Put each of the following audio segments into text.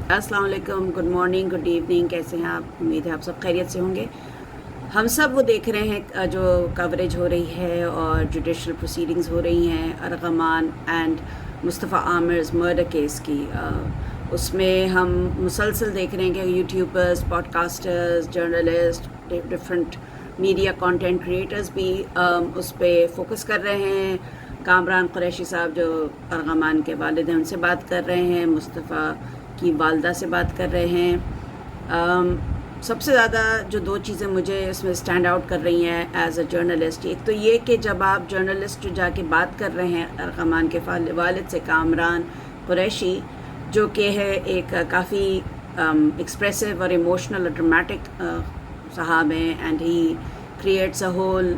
अस्सलाम वालेकुम, good morning, good evening. कैसे हैं आप? उम्मीद है आप सब खैरियत से होंगे। हम सब वो देख रहे हैं जो कवरेज हो रही है और जुडिशल प्रोसीडिंग्स हो रही हैं Armaghan and Mustafa Amir murder case की। उसमें हम मुसलसल देख रहे हैं कि YouTubers, podcasters, journalist, different media content creators भी उस पर फोकस कर रहे हैं। कामरान कुरैशी साहब जो अरगमान के वालिद हैं उनसे बात कर रहे हैं, मुस्तफ़ा की वालदा से बात कर रहे हैं। सबसे ज़्यादा जो दो चीज़ें मुझे इसमें स्टैंड आउट कर रही हैं एज अ जर्नलिस्ट, एक तो ये कि जब आप जर्नलिस्ट जो जाके बात कर रहे हैं अरगमान के वालिद से, कामरान कुरैशी, जो कि है एक काफ़ी एक्सप्रेसिव और इमोशनल और ड्रामेटिक साहब हैं, and he creates a whole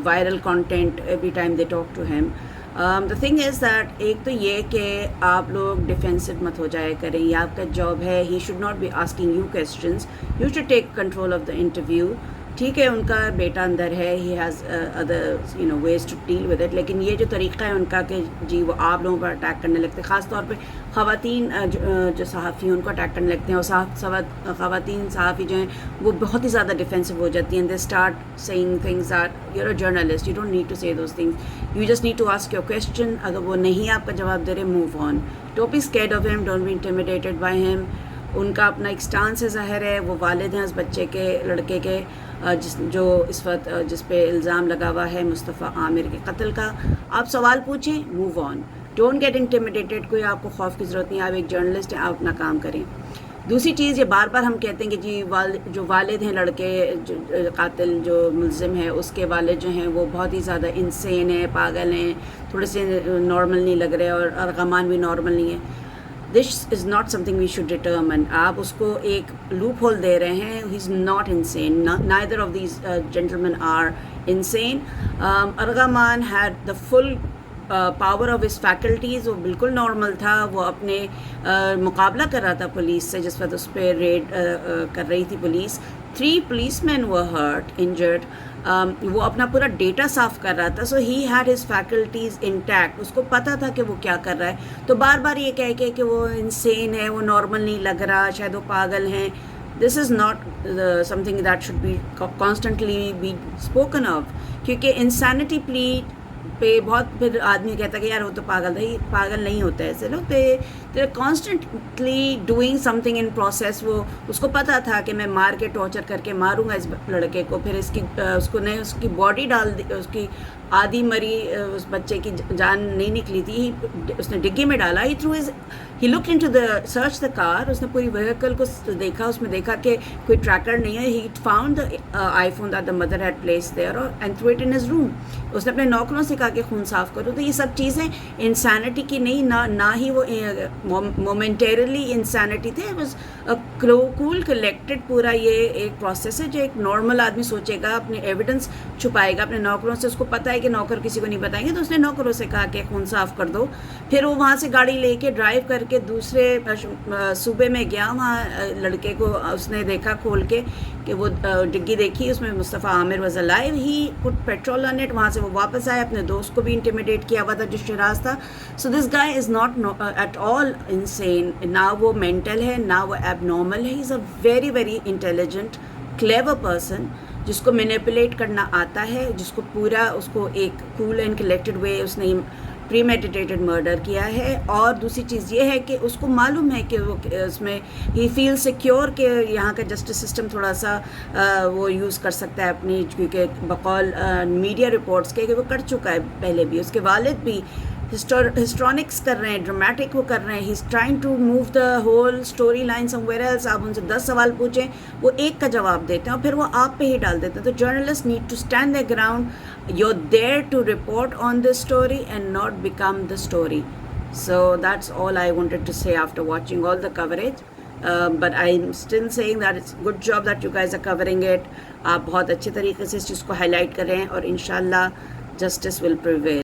viral content every time they talk to him. The thing is that एक तो ये कि आप लोग डिफेंसिव मत हो जाया करें, ये आपका जॉब है। He should not be asking you questions, you should take control of the interview. ठीक है, उनका बेटा अंदर है, he has other ways to deal with it, लेकिन ये जो तरीक़ा है उनका कि जी वो आप लोगों पर अटैक करने लगते हैं, ख़ास तौर पे ख़वातीन जो सहाफ़ी हैं उनको अटैक करने लगते हैं, और ख़वातीन सहाफ़ी जो हैं वो बहुत ही ज़्यादा डिफेंसिव हो जाती हैं। They start saying things that you are a journalist, you don't need to say those things, you just need to ask your question. अगर वो नहीं आपका जवाब दे रहे, move on, don't be scared of him, don't be intimidated by him. उनका अपना एक स्टांस है, ज़ाहिर है वो वालिद हैं उस बच्चे के, लड़के के, जो इस वक्त जिस पे इल्ज़ाम लगा हुआ है मुस्तफ़ा आमिर के कत्ल का। आप सवाल पूछें, move on, don't get intimidated. कोई आपको खौफ की ज़रूरत नहीं, आप एक जर्नलिस्ट हैं, आप अपना काम करें। दूसरी चीज़, ये बार बार हम कहते हैं कि जी जो वालिद हैं लड़के, जो कातिल जो मुल्ज़िम है उसके वालिद जो हैं वो बहुत ही ज़्यादा इंसेन है, पागल हैं, थोड़े से नॉर्मल नहीं लग रहे, और अरगमान भी नॉर्मल नहीं है। This is not something we should determine. आप उसको एक लूप होल दे रहे हैं। He is not insane, neither of these gentleman are insane. Armaghan had the full power of his faculties, वो बिल्कुल नॉर्मल था। वो अपने मुकाबला कर रहा था पुलिस से, जिस वक्त उस पर रेड कर रही थी police. 3 policemen were hurt, injured. वो अपना पूरा डेटा साफ़ कर रहा था, so he had his faculties intact. उसको पता था कि वो क्या कर रहा है। तो बार बार ये कह के कि वो इंसेन है, वो नॉर्मल नहीं लग रहा, शायद वो पागल हैं, this is not something that should be constantly be spoken of, क्योंकि इंसैनिटी प्ली पे बहुत फिर आदमी कहता है कि यार वो तो पागल था। पागल नहीं होता है ऐसे लोग, तो constantly doing something in process. वो उसको पता था कि मैं मार के टॉर्चर करके मारूंगा इस लड़के को, फिर उसको नहीं, उसकी बॉडी डाल दी, उसकी आधी मरी उस बच्चे की जान नहीं निकली थी, उसने डिग्गी में डाला। He looked into the search the car, उसने पूरी व्हीकल को देखा, उसमें देखा कि कोई ट्रैकर नहीं है। He found the iPhone that the mother had placed there and threw it in his room. उसने अपने नौकरों से कहा कि खून साफ़ करो। तो ये सब चीज़ें इंसैनिटी की नहीं, ना ही वो मोमेंटेरली इंसैनिटी थे। बस कूल कलेक्टेड पूरा ये एक प्रोसेस है जो एक नॉर्मल आदमी सोचेगा, अपने एविडेंस छुपाएगा अपने नौकरों से। उसको पता है कि नौकर किसी को नहीं बताएंगे, तो उसने नौकरों से कहा कि खून साफ़ कर दो। फिर वो वहाँ से गाड़ी लेके ड्राइव करके दूसरे सूबे में गया। वहाँ लड़के को उसने देखा खोल के कि वो डिग्गी देखी, उसमें Mustafa Aamir was alive. He put petrol on it. वहाँ से वो वापस आया, अपने दोस्त को भी इंटिमिडेट किया हुआ था जो शराज था। So this guy is not at all insane, ना वो मेंटल है ना वो एबनॉर्मल है। He is a very very intelligent clever person, जिसको मैनिपुलेट करना आता है, जिसको पूरा उसको एक कूल एंड कलेक्टेड वे उसने प्रीमेडिटेटेड मर्डर किया है। और दूसरी चीज़ ये है कि उसको मालूम है कि वो उसमें ही फील सिक्योर कि यहाँ का जस्टिस सिस्टम थोड़ा सा वो यूज़ कर सकता है अपनी, क्योंकि बकौल मीडिया रिपोर्ट्स के कि वो कर चुका है पहले भी, उसके वालिद भी हिस्ट्रॉनिक्स कर रहे हैं, ड्रामेटिक वो कर रहे हैं। He is trying to move the whole story line somewhere else. आप उनसे 10 सवाल पूछें, वो एक का जवाब देते हैं और फिर वो आप पे ही डाल देते हैं। तो journalist need to stand the ground, you're there to report on this story and not become the story. So that's all I wanted to say after watching all the coverage. But I'm still saying that it's good job that you guys are covering it. आप बहुत अच्छे तरीके से इस चीज़ को highlight कर रहे हैं और इंशाल्लाह justice will prevail.